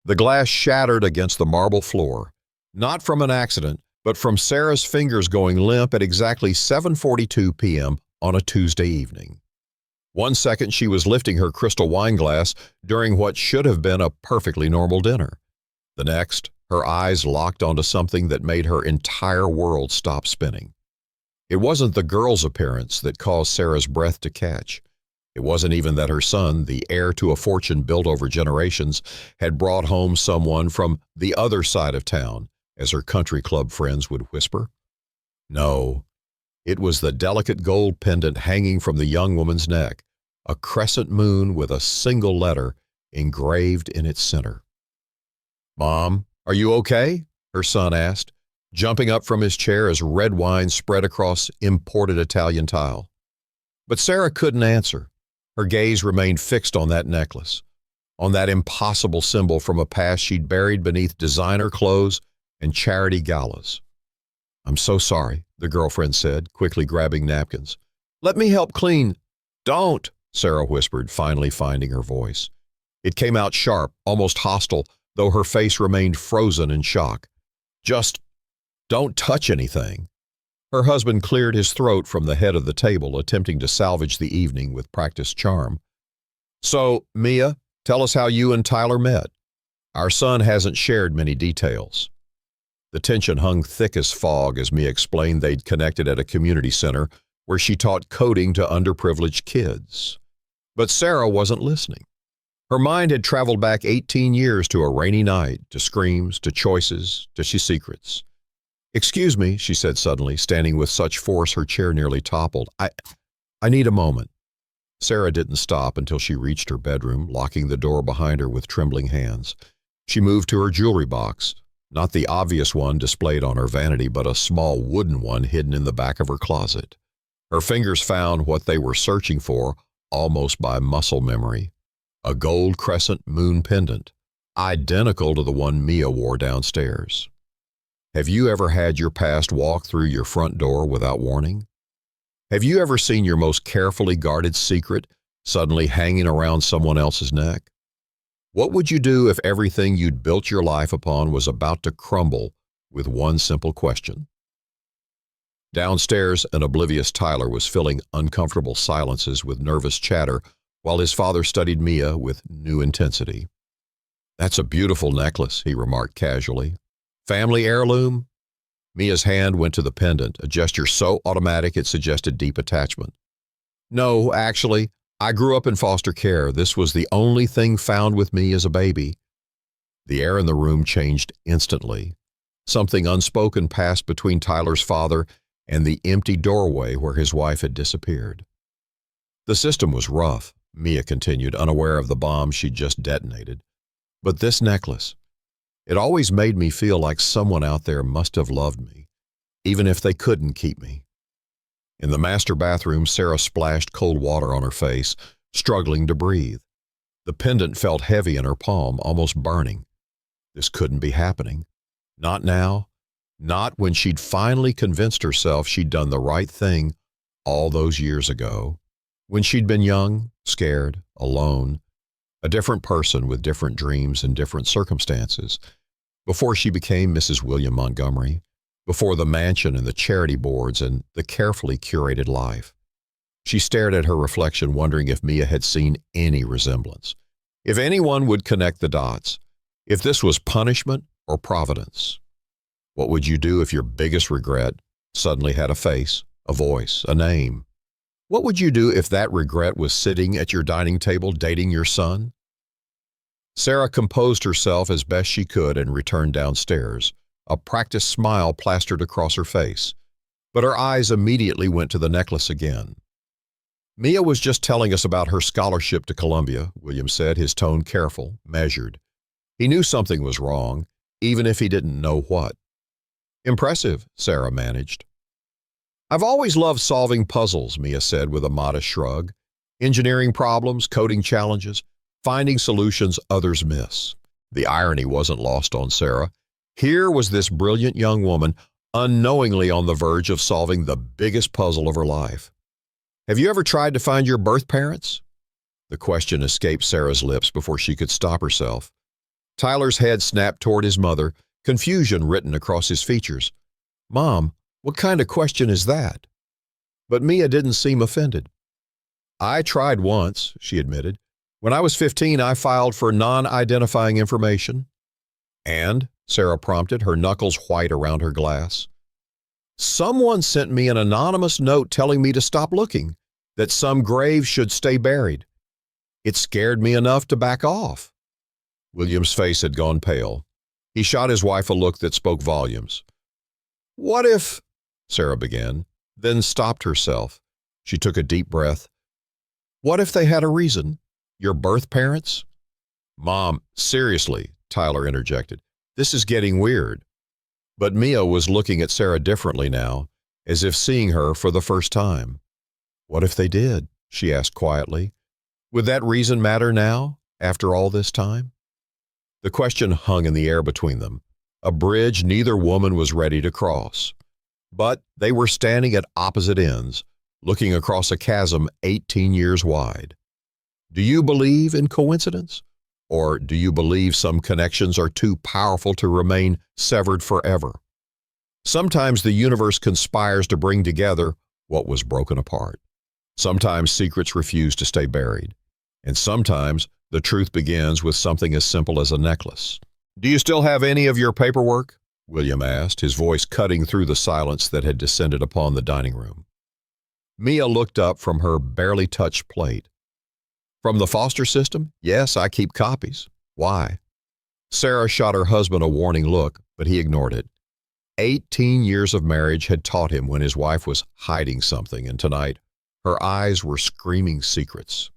The glass shattered against the marble floor, not from an accident, but from Sarah's fingers going limp at exactly 7:42 p.m. on a Tuesday evening. 1 second she was lifting her crystal wine glass during what should have been a perfectly normal dinner. The next, her eyes locked onto something that made her entire world stop spinning. It wasn't the girl's appearance that caused Sarah's breath to catch. It wasn't even that her son, the heir to a fortune built over generations, had brought home someone from the other side of town, as her country club friends would whisper. No, it was the delicate gold pendant hanging from the young woman's neck, a crescent moon with a single letter engraved in its center. "Mom, are you okay?" her son asked, jumping up from his chair as red wine spread across imported Italian tile. But Sarah couldn't answer. Her gaze remained fixed on that necklace, on that impossible symbol from a past she'd buried beneath designer clothes and charity galas. "I'm so sorry," the girlfriend said, quickly grabbing napkins. "Let me help clean." "Don't," Sarah whispered, finally finding her voice. It came out sharp, almost hostile, though her face remained frozen in shock. "Just don't touch anything." Her husband cleared his throat from the head of the table, attempting to salvage the evening with practiced charm. "So, Mia, tell us how you and Tyler met. Our son hasn't shared many details." The tension hung thick as fog as Mia explained they'd connected at a community center where she taught coding to underprivileged kids. But Sarah wasn't listening. Her mind had traveled back 18 years to a rainy night, to screams, to choices, to secrets. "Excuse me," she said suddenly, standing with such force her chair nearly toppled. I need a moment." Sarah didn't stop until she reached her bedroom, locking the door behind her with trembling hands. She moved to her jewelry box, not the obvious one displayed on her vanity, but a small wooden one hidden in the back of her closet. Her fingers found what they were searching for, almost by muscle memory: a gold crescent moon pendant, identical to the one Mia wore downstairs. Have you ever had your past walk through your front door without warning? Have you ever seen your most carefully guarded secret suddenly hanging around someone else's neck? What would you do if everything you'd built your life upon was about to crumble with one simple question? Downstairs, an oblivious Tyler was filling uncomfortable silences with nervous chatter while his father studied Mia with new intensity. "That's a beautiful necklace," he remarked casually. "Family heirloom?" Mia's hand went to the pendant, a gesture so automatic it suggested deep attachment. "No, actually, I grew up in foster care. This was the only thing found with me as a baby." The air in the room changed instantly. Something unspoken passed between Tyler's father and the empty doorway where his wife had disappeared. "The system was rough," Mia continued, unaware of the bomb she'd just detonated. "But this necklace, it always made me feel like someone out there must have loved me, even if they couldn't keep me." In the master bathroom, Sarah splashed cold water on her face, struggling to breathe. The pendant felt heavy in her palm, almost burning. This couldn't be happening. Not now. Not when she'd finally convinced herself she'd done the right thing all those years ago. When she'd been young, scared, alone, a different person with different dreams and different circumstances. Before she became Mrs. William Montgomery, before the mansion and the charity boards and the carefully curated life. She stared at her reflection, wondering if Mia had seen any resemblance, if anyone would connect the dots, if this was punishment or providence. What would you do if your biggest regret suddenly had a face, a voice, a name? What would you do if that regret was sitting at your dining table dating your son? Sarah composed herself as best she could and returned downstairs. A practiced smile plastered across her face, but her eyes immediately went to the necklace again. "Mia was just telling us about her scholarship to Columbia," William said, his tone careful, measured. He knew something was wrong, even if he didn't know what. "Impressive," Sarah managed. "I've always loved solving puzzles," Mia said with a modest shrug. "Engineering problems, coding challenges, finding solutions others miss." The irony wasn't lost on Sarah. Here was this brilliant young woman unknowingly on the verge of solving the biggest puzzle of her life. "Have you ever tried to find your birth parents?" The question escaped Sarah's lips before she could stop herself. Tyler's head snapped toward his mother, confusion written across his features. "Mom, what kind of question is that?" But Mia didn't seem offended. "I tried once," she admitted. "When I was 15, I filed for non-identifying information." "And?" Sarah prompted, her knuckles white around her glass. "Someone sent me an anonymous note telling me to stop looking, that some grave should stay buried. It scared me enough to back off." William's face had gone pale. He shot his wife a look that spoke volumes. "What if—" Sarah began, then stopped herself. She took a deep breath. "What if they had a reason? Your birth parents?" "Mom, seriously," Tyler interjected. "This is getting weird." But Mia was looking at Sarah differently now, as if seeing her for the first time. "What if they did?" she asked quietly. "Would that reason matter now, after all this time?" The question hung in the air between them, a bridge neither woman was ready to cross. But they were standing at opposite ends, looking across a chasm 18 years wide. Do you believe in coincidence? Or do you believe some connections are too powerful to remain severed forever? Sometimes the universe conspires to bring together what was broken apart. Sometimes secrets refuse to stay buried. And sometimes the truth begins with something as simple as a necklace. "Do you still have any of your paperwork?" William asked, his voice cutting through the silence that had descended upon the dining room. Mia looked up from her barely touched plate. "From the foster system? Yes, I keep copies. Why?" Sarah shot her husband a warning look, but he ignored it. 18 years of marriage had taught him when his wife was hiding something, and tonight her eyes were screaming secrets.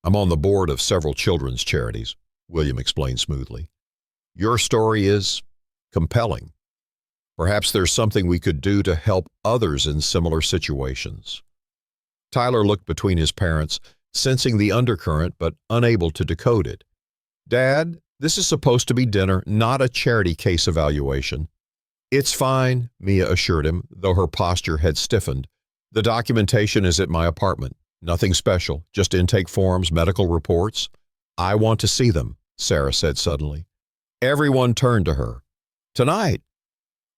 "I'm on the board of several children's charities," William explained smoothly. "Your story is compelling. Perhaps there's something we could do to help others in similar situations." Tyler looked between his parents, sensing the undercurrent but unable to decode it. "Dad, this is supposed to be dinner, not a charity case evaluation." "It's fine," Mia assured him, though her posture had stiffened. "The documentation is at my apartment. Nothing special, just intake forms, medical reports." "I want to see them," Sarah said suddenly. Everyone turned to her. "Tonight."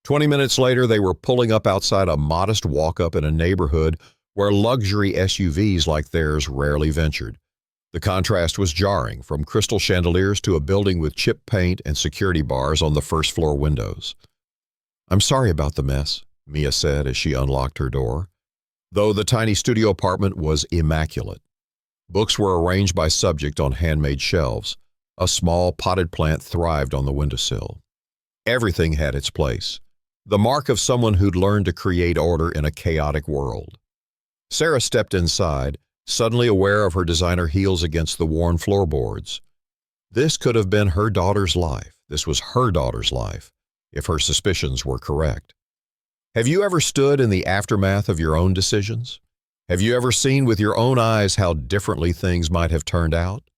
20 minutes later, they were pulling up outside a modest walk-up in a neighborhood where luxury SUVs like theirs rarely ventured. The contrast was jarring, from crystal chandeliers to a building with chip paint and security bars on the first-floor windows. "I'm sorry about the mess," Mia said as she unlocked her door. Though the tiny studio apartment was immaculate. Books were arranged by subject on handmade shelves. A small potted plant thrived on the windowsill. Everything had its place, the mark of someone who'd learned to create order in a chaotic world. Sarah stepped inside, suddenly aware of her designer heels against the worn floorboards. This could have been her daughter's life. This was her daughter's life, if her suspicions were correct. Have you ever stood in the aftermath of your own decisions? Have you ever seen with your own eyes how differently things might have turned out?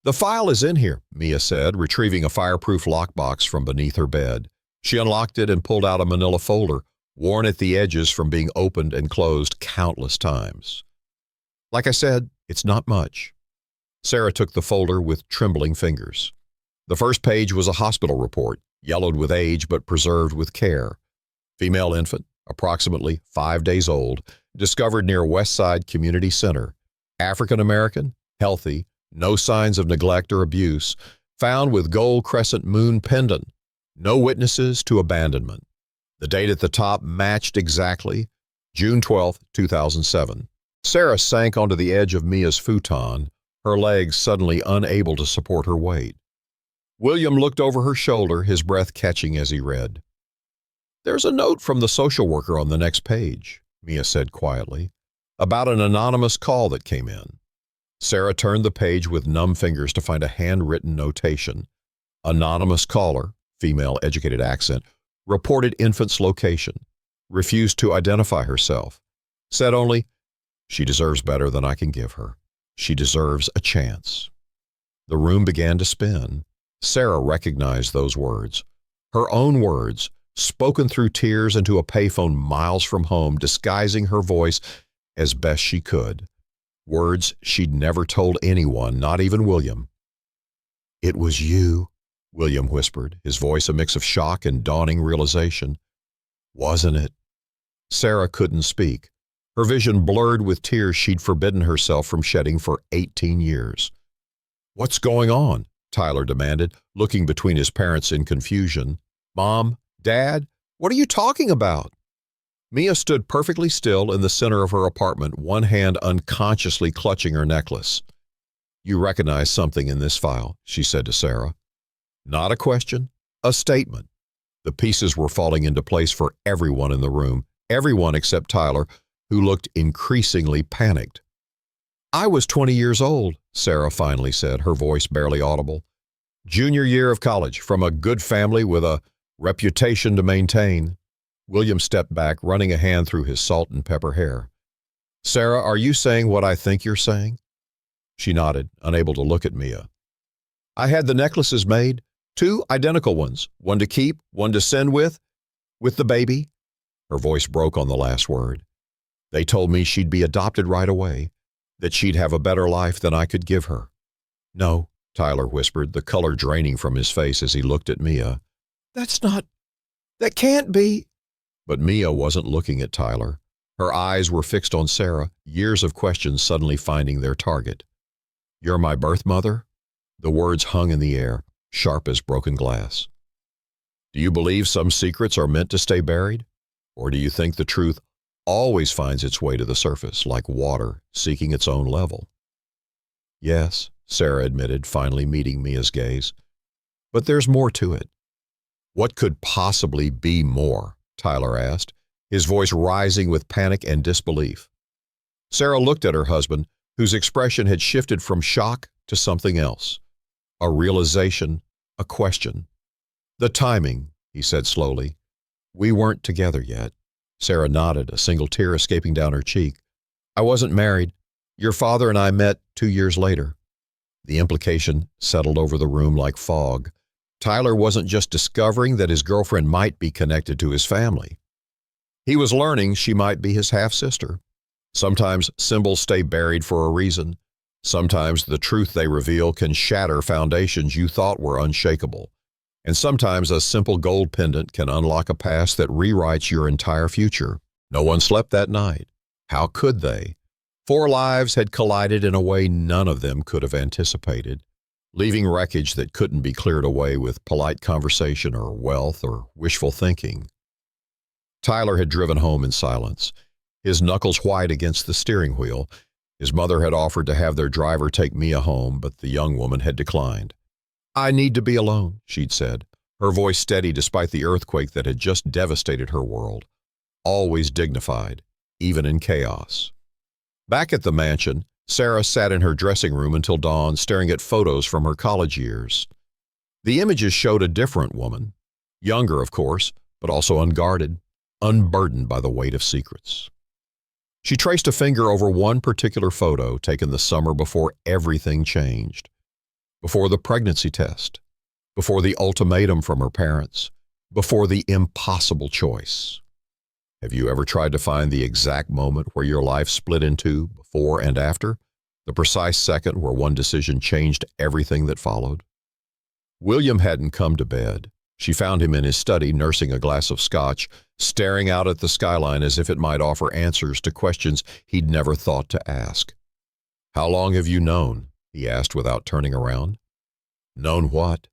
"The file is in here," Mia said, retrieving a fireproof lockbox from beneath her bed. She unlocked it and pulled out a manila folder, worn at the edges from being opened and closed countless times. "Like I said, it's not much." Sarah took the folder with trembling fingers. The first page was a hospital report, yellowed with age but preserved with care. Female infant, approximately 5 days old, discovered near Westside Community Center. African American, healthy, no signs of neglect or abuse, found with gold crescent moon pendant. No witnesses to abandonment. The date at the top matched exactly, June 12, 2007. Sarah sank onto the edge of Mia's futon, her legs suddenly unable to support her weight. William looked over her shoulder, his breath catching as he read. "There's a note from the social worker on the next page," Mia said quietly, "about an anonymous call that came in." Sarah turned the page with numb fingers to find a handwritten notation. Anonymous caller, female educated accent, reported infant's location, refused to identify herself, said only, "She deserves better than I can give her. She deserves a chance." The room began to spin. Sarah recognized those words. Her own words, spoken through tears into a payphone miles from home, disguising her voice as best she could. Words she'd never told anyone, not even William. "It was you," William whispered, his voice a mix of shock and dawning realization. "Wasn't it?" Sarah couldn't speak, her vision blurred with tears she'd forbidden herself from shedding for 18 years. "What's going on?" Tyler demanded, looking between his parents in confusion. "Mom? Dad? What are you talking about?" Mia stood perfectly still in the center of her apartment, one hand unconsciously clutching her necklace. "You recognize something in this file," she said to Sarah. Not a question, a statement. The pieces were falling into place for everyone in the room, everyone except Tyler, who looked increasingly panicked. "I was 20 years old," Sarah finally said, her voice barely audible. "Junior year of college, from a good family with a reputation to maintain." William stepped back, running a hand through his salt and pepper hair. "Sarah, are you saying what I think you're saying?" She nodded, unable to look at Mia. "I had the necklaces made, 2 identical ones, one to keep, one to send with the baby." Her voice broke on the last word. "They told me she'd be adopted right away, that she'd have a better life than I could give her." "No," Tyler whispered, the color draining from his face as he looked at Mia. That can't be." But Mia wasn't looking at Tyler. Her eyes were fixed on Sarah, years of questions suddenly finding their target. "You're my birth mother?" The words hung in the air, sharp as broken glass. "Do you believe some secrets are meant to stay buried? Or do you think the truth always finds its way to the surface, like water seeking its own level?" "Yes," Sarah admitted, finally meeting Mia's gaze. "But there's more to it." "What could possibly be more?" Tyler asked, his voice rising with panic and disbelief. Sarah looked at her husband, whose expression had shifted from shock to something else. A realization, a question. "The timing," he said slowly. "We weren't together yet." Sarah nodded, a single tear escaping down her cheek. "I wasn't married. Your father and I met 2 years later." The implication settled over the room like fog. Tyler wasn't just discovering that his girlfriend might be connected to his family. He was learning she might be his half-sister. Sometimes symbols stay buried for a reason. Sometimes the truth they reveal can shatter foundations you thought were unshakable. And sometimes a simple gold pendant can unlock a past that rewrites your entire future. No one slept that night. How could they? 4 lives had collided in a way none of them could have anticipated, leaving wreckage that couldn't be cleared away with polite conversation or wealth or wishful thinking. Tyler had driven home in silence, his knuckles white against the steering wheel. His mother had offered to have their driver take Mia home, but the young woman had declined. "I need to be alone," she'd said, her voice steady despite the earthquake that had just devastated her world. Always dignified, even in chaos. Back at the mansion, Sarah sat in her dressing room until dawn, staring at photos from her college years. The images showed a different woman. Younger, of course, but also unguarded, unburdened by the weight of secrets. She traced a finger over one particular photo taken the summer before everything changed. Before the pregnancy test. Before the ultimatum from her parents. Before the impossible choice. Have you ever tried to find the exact moment where your life split in two, before and after? The precise second where one decision changed everything that followed? William hadn't come to bed. She found him in his study, nursing a glass of scotch, staring out at the skyline as if it might offer answers to questions he'd never thought to ask. "How long have you known?" he asked without turning around. "Known what?"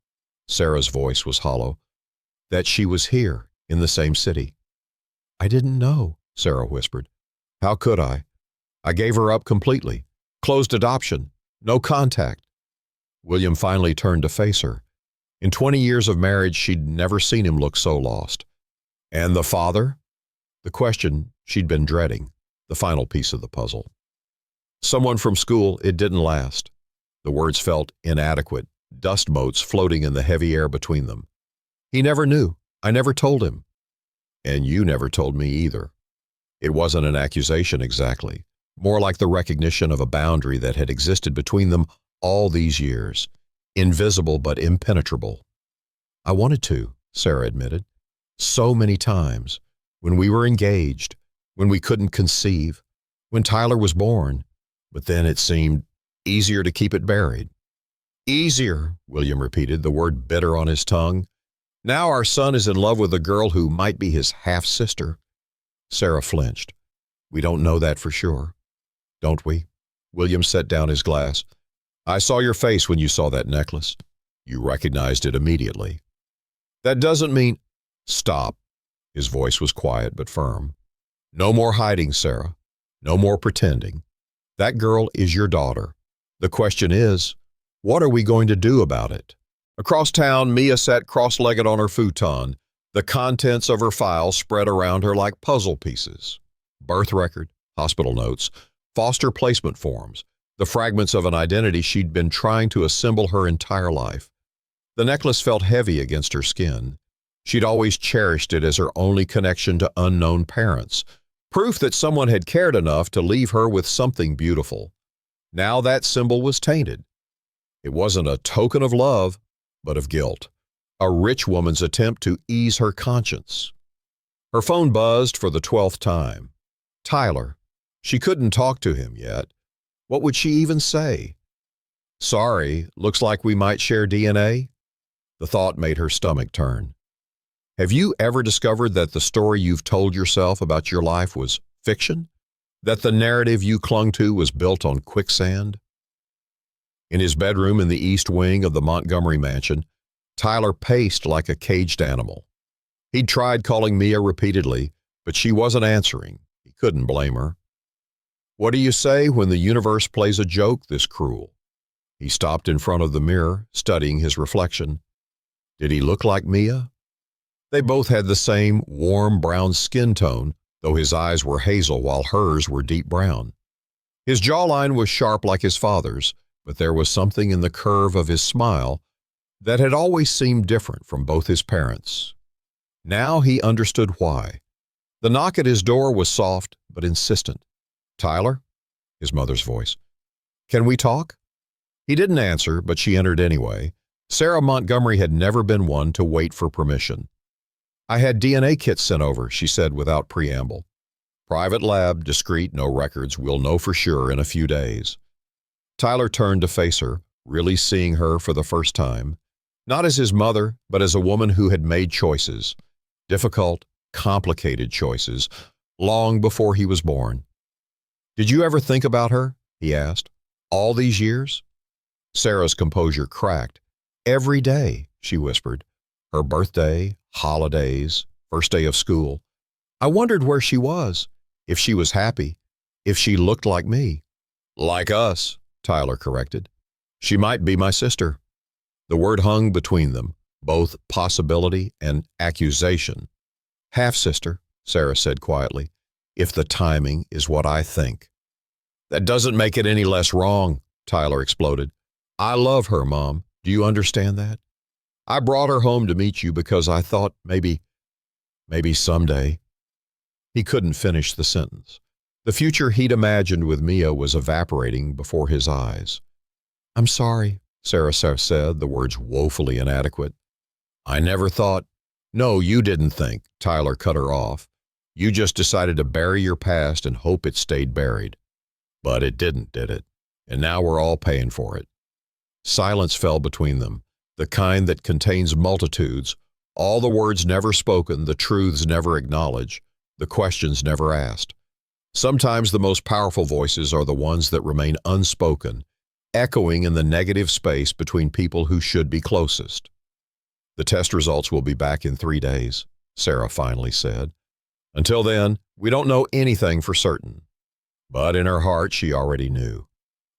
Sarah's voice was hollow. "That she was here, in the same city." "I didn't know," Sarah whispered. "How could I? I gave her up completely. Closed adoption. No contact." William finally turned to face her. In 20 years of marriage, she'd never seen him look so lost. "And the father?" The question she'd been dreading, the final piece of the puzzle. "Someone from school, it didn't last." The words felt inadequate, dust motes floating in the heavy air between them. "He never knew. I never told him." "And you never told me either." It wasn't an accusation exactly, more like the recognition of a boundary that had existed between them all these years, invisible but impenetrable. "I wanted to," Sarah admitted. "So many times. When we were engaged, when we couldn't conceive, when Tyler was born. But then it seemed easier to keep it buried." Easier, William repeated, the word bitter on his tongue. Now our son is in love with a girl who might be his half-sister. Sarah flinched. We don't know that for sure. Don't we? William set down his glass. I saw your face when you saw that necklace. You recognized it immediately. That doesn't mean... Stop. His voice was quiet but firm. No more hiding, Sarah. No more pretending. That girl is your daughter. The question is, what are we going to do about it? Across town, Mia sat cross-legged on her futon, the contents of her file spread around her like puzzle pieces. Birth record, hospital notes, foster placement forms, the fragments of an identity she'd been trying to assemble her entire life. The necklace felt heavy against her skin. She'd always cherished it as her only connection to unknown parents, proof that someone had cared enough to leave her with something beautiful. Now that symbol was tainted. It wasn't a token of love, but of guilt, a rich woman's attempt to ease her conscience. Her phone buzzed for the 12th time. Tyler. She couldn't talk to him yet. What would she even say? Sorry, looks like we might share DNA? The thought made her stomach turn. Have you ever discovered that the story you've told yourself about your life was fiction? That the narrative you clung to was built on quicksand? In his bedroom in the east wing of the Montgomery mansion, Tyler paced like a caged animal. He'd tried calling Mia repeatedly, but she wasn't answering. He couldn't blame her. What do you say when the universe plays a joke this cruel? He stopped in front of the mirror, studying his reflection. Did he look like Mia? They both had the same warm brown skin tone, though his eyes were hazel while hers were deep brown. His jawline was sharp like his father's, but there was something in the curve of his smile that had always seemed different from both his parents. Now he understood why. The knock at his door was soft but insistent. Tyler? His mother's voice. Can we talk? He didn't answer, but she entered anyway. Sarah Montgomery had never been one to wait for permission. I had DNA kits sent over, she said without preamble. Private lab, discreet, no records. We'll know for sure in a few days. Tyler turned to face her, really seeing her for the first time. Not as his mother, but as a woman who had made choices. Difficult, complicated choices, long before he was born. Did you ever think about her? He asked. All these years? Sarah's composure cracked. Every day, she whispered. Her birthday, holidays, first day of school. I wondered where she was, if she was happy, if she looked like me. Like us, Tyler corrected. She might be my sister. The word hung between them, both possibility and accusation. Half-sister, Sarah said quietly, if the timing is what I think. That doesn't make it any less wrong, Tyler exploded. I love her, Mom. Do you understand that? I brought her home to meet you because I thought maybe someday. He couldn't finish the sentence. The future he'd imagined with Mia was evaporating before his eyes. I'm sorry, Sarah said, the words woefully inadequate. I never thought. No, you didn't think, Tyler cut her off. You just decided to bury your past and hope it stayed buried. But it didn't, did it? And now we're all paying for it. Silence fell between them, the kind that contains multitudes, all the words never spoken, the truths never acknowledged, the questions never asked. Sometimes the most powerful voices are the ones that remain unspoken, echoing in the negative space between people who should be closest. The test results will be back in 3 days, Sarah finally said. Until then, we don't know anything for certain. But in her heart, she already knew.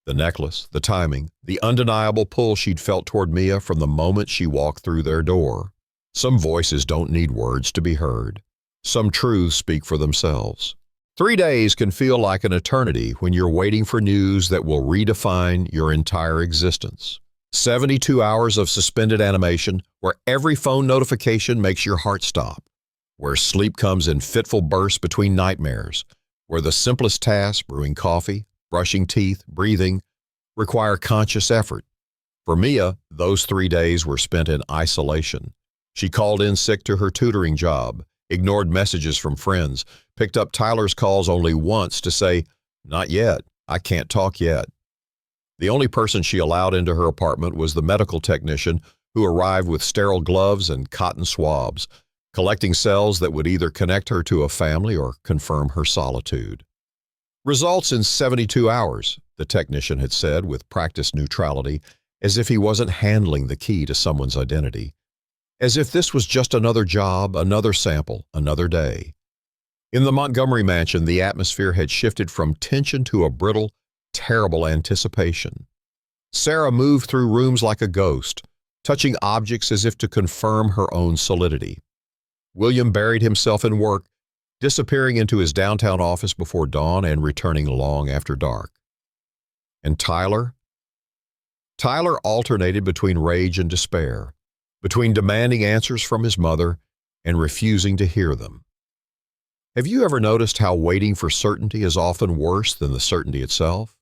The necklace, the timing, the undeniable pull she'd felt toward Mia from the moment she walked through their door. Some voices don't need words to be heard. Some truths speak for themselves. 3 days can feel like an eternity when you're waiting for news that will redefine your entire existence. 72 hours of suspended animation where every phone notification makes your heart stop, where sleep comes in fitful bursts between nightmares, where the simplest tasks, brewing coffee, brushing teeth, breathing, require conscious effort. For Mia, those 3 days were spent in isolation. She called in sick to her tutoring job, ignored messages from friends, picked up Tyler's calls only once to say, "Not yet, I can't talk yet." The only person she allowed into her apartment was the medical technician who arrived with sterile gloves and cotton swabs, collecting cells that would either connect her to a family or confirm her solitude. Results in 72 hours, the technician had said with practiced neutrality, as if he wasn't handling the key to someone's identity. As if this was just another job, another sample, another day. In the Montgomery mansion, the atmosphere had shifted from tension to a brittle, terrible anticipation. Sarah moved through rooms like a ghost, touching objects as if to confirm her own solidity. William buried himself in work, disappearing into his downtown office before dawn and returning long after dark. And Tyler? Tyler alternated between rage and despair, between demanding answers from his mother and refusing to hear them. Have you ever noticed how waiting for certainty is often worse than the certainty itself?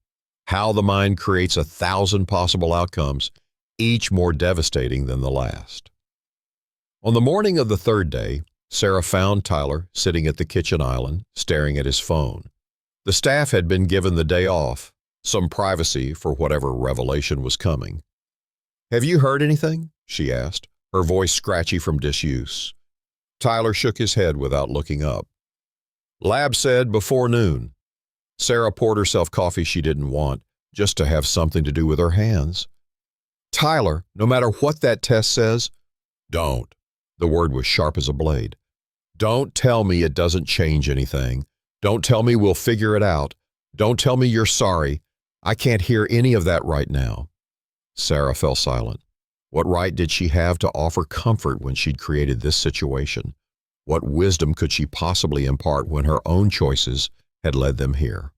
How the mind creates 1,000 possible outcomes, each more devastating than the last. On the morning of the third day, Sarah found Tyler sitting at the kitchen island, staring at his phone. The staff had been given the day off, some privacy for whatever revelation was coming. "Have you heard anything?" she asked, her voice scratchy from disuse. Tyler shook his head without looking up. "Lab said before noon." Sarah poured herself coffee she didn't want, just to have something to do with her hands. "Tyler, no matter what that test says, don't." The word was sharp as a blade. "Don't tell me it doesn't change anything. Don't tell me we'll figure it out. Don't tell me you're sorry. I can't hear any of that right now." Sarah fell silent. What right did she have to offer comfort when she'd created this situation? What wisdom could she possibly impart when her own choices had led them here?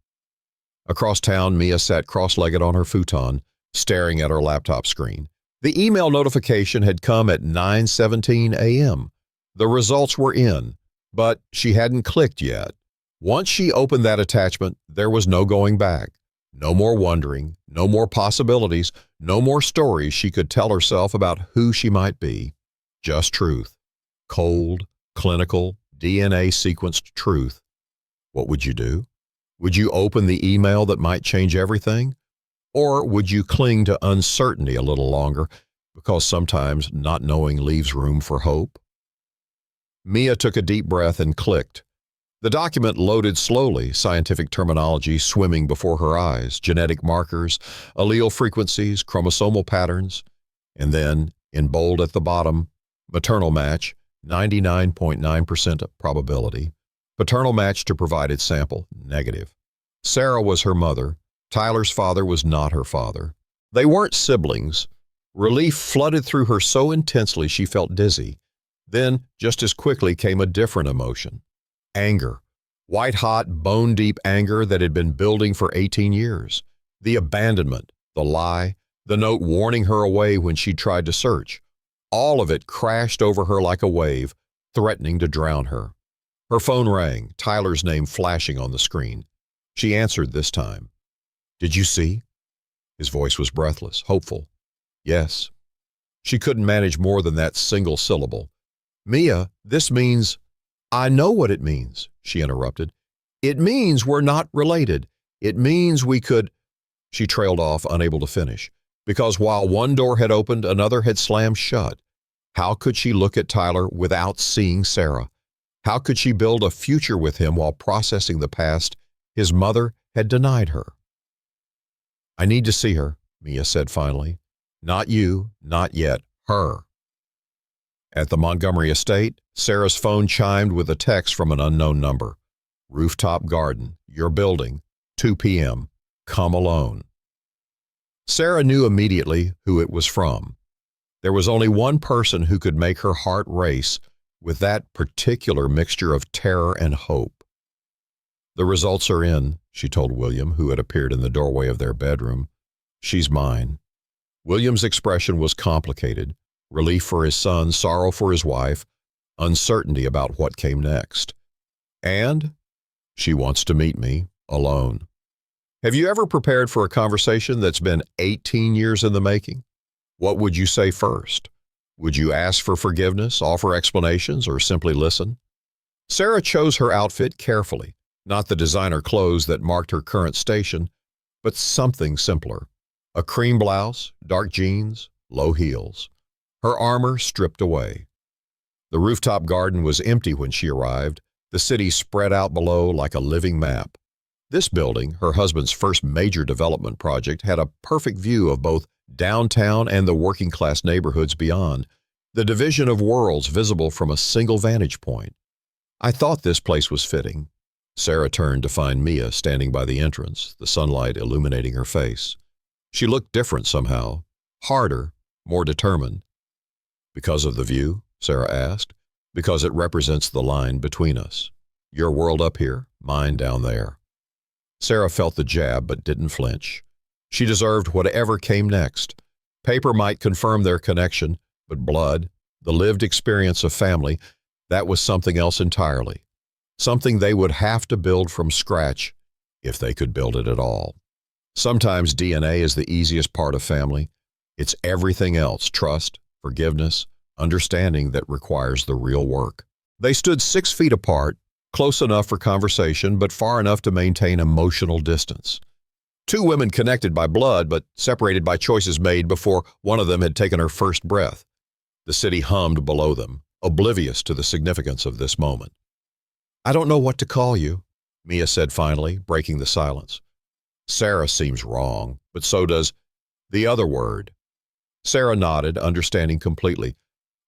Across town, Mia sat cross-legged on her futon, staring at her laptop screen. The email notification had come at 9:17 a.m. The results were in, but she hadn't clicked yet. Once she opened that attachment, there was no going back. No more wondering, no more possibilities, no more stories she could tell herself about who she might be. Just truth. Cold, clinical, DNA-sequenced truth. What would you do? Would you open the email that might change everything? Or would you cling to uncertainty a little longer, because sometimes not knowing leaves room for hope? Mia took a deep breath and clicked. The document loaded slowly, scientific terminology swimming before her eyes, genetic markers, allele frequencies, chromosomal patterns, and then, in bold at the bottom, maternal match, 99.9% probability. Paternal match to provided sample, negative. Sarah was her mother. Tyler's father was not her father. They weren't siblings. Relief flooded through her so intensely she felt dizzy. Then, just as quickly, came a different emotion. Anger. White-hot, bone-deep anger that had been building for 18 years. The abandonment, the lie, the note warning her away when she tried to search. All of it crashed over her like a wave, threatening to drown her. Her phone rang, Tyler's name flashing on the screen. She answered this time. "Did you see?" His voice was breathless, hopeful. "Yes." She couldn't manage more than that single syllable. "Mia, this means—" "I know what it means," she interrupted. "It means we're not related. It means we could—" She trailed off, unable to finish, because while one door had opened, another had slammed shut. How could she look at Tyler without seeing Sarah? How could she build a future with him while processing the past his mother had denied her? "I need to see her," Mia said finally. "Not you, not yet, her." At the Montgomery estate, Sarah's phone chimed with a text from an unknown number. "Rooftop garden, your building, 2 p.m. Come alone." Sarah knew immediately who it was from. There was only one person who could make her heart race with that particular mixture of terror and hope. "The results are in," she told William, who had appeared in the doorway of their bedroom. "She's mine." William's expression was complicated. Relief for his son, sorrow for his wife, uncertainty about what came next. "And she wants to meet me, alone." Have you ever prepared for a conversation that's been 18 years in the making? What would you say first? Would you ask for forgiveness, offer explanations, or simply listen? Sarah chose her outfit carefully, not the designer clothes that marked her current station, but something simpler. A cream blouse, dark jeans, low heels. Her armor stripped away. The rooftop garden was empty when she arrived, the city spread out below like a living map. This building, her husband's first major development project, had a perfect view of both downtown and the working-class neighborhoods beyond, the division of worlds visible from a single vantage point. I thought this place was fitting. Sarah turned to find Mia standing by the entrance, the sunlight illuminating her face. She looked different somehow, harder, more determined. "Because of the view?" Sarah asked. "Because it represents the line between us. Your world up here, mine down there." Sarah felt the jab but didn't flinch. She deserved whatever came next. Paper might confirm their connection, but blood, the lived experience of family, that was something else entirely. Something they would have to build from scratch, if they could build it at all. Sometimes DNA is the easiest part of family. It's everything else, trust, forgiveness, understanding, that requires the real work. They stood 6 feet apart, close enough for conversation, but far enough to maintain emotional distance. Two women connected by blood, but separated by choices made before one of them had taken her first breath. The city hummed below them, oblivious to the significance of this moment. "I don't know what to call you," Mia said finally, breaking the silence. "Sarah seems wrong, but so does the other word." Sarah nodded, understanding completely.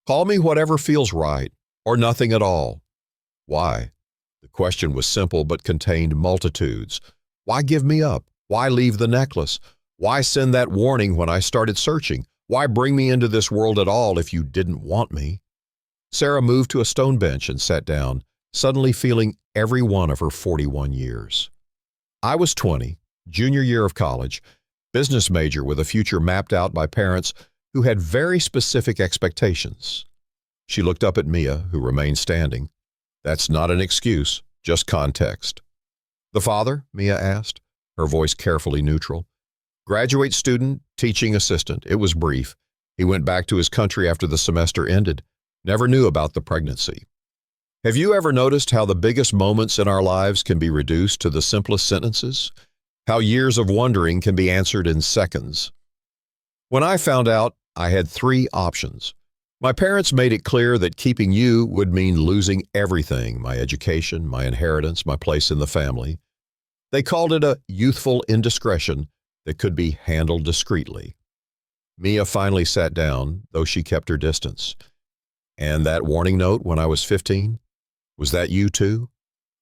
"Call me whatever feels right, or nothing at all." "Why?" The question was simple but contained multitudes. Why give me up? Why leave the necklace? Why send that warning when I started searching? Why bring me into this world at all if you didn't want me? Sarah moved to a stone bench and sat down, suddenly feeling every one of her 41 years. "I was 20, junior year of college, business major with a future mapped out by parents who had very specific expectations." She looked up at Mia, who remained standing. "That's not an excuse, just context." "The father?" Mia asked, her voice carefully neutral. "Graduate student, teaching assistant. It was brief. He went back to his country after the semester ended. Never knew about the pregnancy." Have you ever noticed how the biggest moments in our lives can be reduced to the simplest sentences? How years of wondering can be answered in seconds? When I found out, I had 3 options. My parents made it clear that keeping you would mean losing everything: my education, my inheritance, my place in the family. They called it a youthful indiscretion that could be handled discreetly. Mia finally sat down, though she kept her distance. "And that warning note when I was 15? Was that you too?"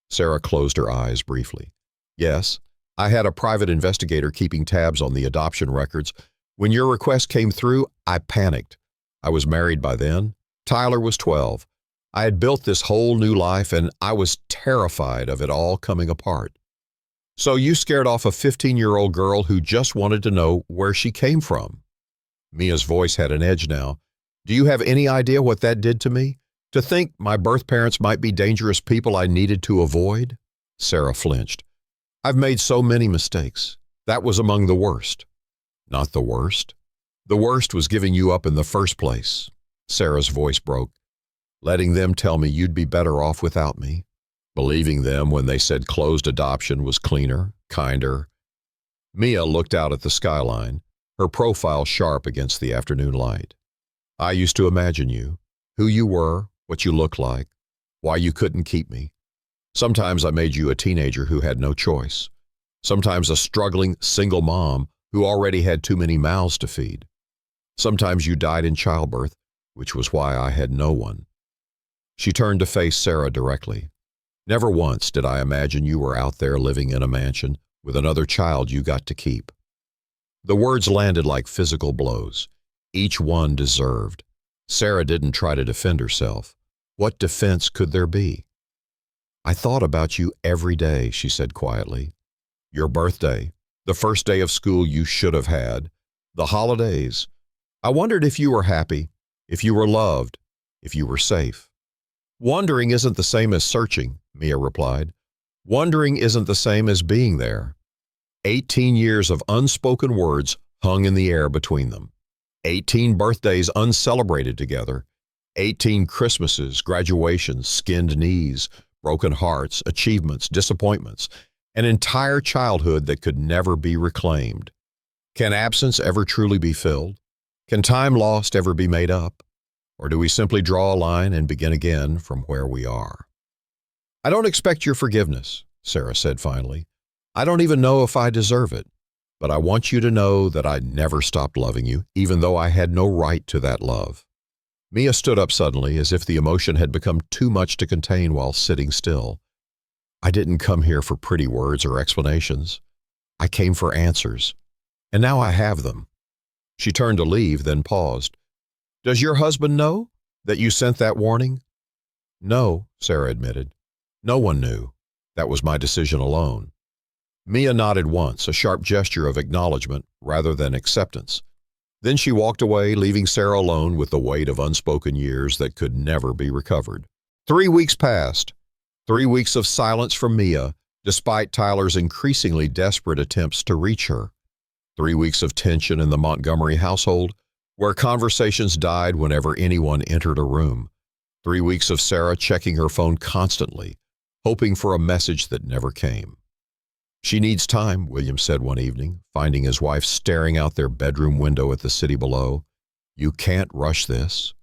Sarah closed her eyes briefly. "Yes, I had a private investigator keeping tabs on the adoption records. When your request came through, I panicked. I was married by then. Tyler was 12. I had built this whole new life, and I was terrified of it all coming apart." "So you scared off a 15-year-old girl who just wanted to know where she came from." Mia's voice had an edge now. "Do you have any idea what that did to me? To think my birth parents might be dangerous people I needed to avoid?" Sarah flinched. "I've made so many mistakes. That was among the worst." "Not the worst. The worst was giving you up in the first place." Sarah's voice broke. "Letting them tell me you'd be better off without me. Believing them when they said closed adoption was cleaner, kinder." Mia looked out at the skyline, her profile sharp against the afternoon light. "I used to imagine you, who you were, what you looked like, why you couldn't keep me. Sometimes I made you a teenager who had no choice. Sometimes a struggling single mom who already had too many mouths to feed. Sometimes you died in childbirth, which was why I had no one." She turned to face Sarah directly. "Never once did I imagine you were out there living in a mansion with another child you got to keep." The words landed like physical blows. Each one deserved. Sarah didn't try to defend herself. What defense could there be? "I thought about you every day," she said quietly. "Your birthday, the first day of school you should have had, the holidays. I wondered if you were happy, if you were loved, if you were safe." "Wondering isn't the same as searching," Mia replied. "Wondering isn't the same as being there." 18 years of unspoken words hung in the air between them. 18 birthdays uncelebrated together. 18 Christmases, graduations, skinned knees, broken hearts, achievements, disappointments, an entire childhood that could never be reclaimed. Can absence ever truly be filled? Can time lost ever be made up? Or do we simply draw a line and begin again from where we are? I don't expect your forgiveness, Sarah said finally. I don't even know if I deserve it, but I want you to know that I never stopped loving you, even though I had no right to that love. Mia stood up suddenly, as if the emotion had become too much to contain while sitting still. I didn't come here for pretty words or explanations. I came for answers, and now I have them. She turned to leave, then paused. Does your husband know that you sent that warning? No, Sarah admitted. No one knew. That was my decision alone. Mia nodded once, a sharp gesture of acknowledgement rather than acceptance. Then she walked away, leaving Sarah alone with the weight of unspoken years that could never be recovered. 3 weeks passed. 3 weeks of silence from Mia, despite Tyler's increasingly desperate attempts to reach her. 3 weeks of tension in the Montgomery household, where conversations died whenever anyone entered a room. 3 weeks of Sarah checking her phone constantly, hoping for a message that never came. She needs time, William said one evening, finding his wife staring out their bedroom window at the city below. You can't rush this.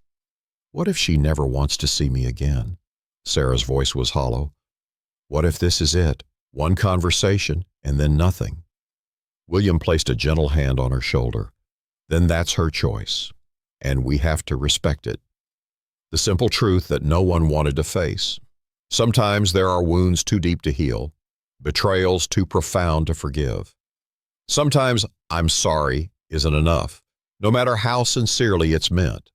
What if she never wants to see me again? Sarah's voice was hollow. What if this is it? One conversation and then nothing. William placed a gentle hand on her shoulder. Then that's her choice, and we have to respect it. The simple truth that no one wanted to face. Sometimes there are wounds too deep to heal, betrayals too profound to forgive. Sometimes I'm sorry isn't enough, no matter how sincerely it's meant.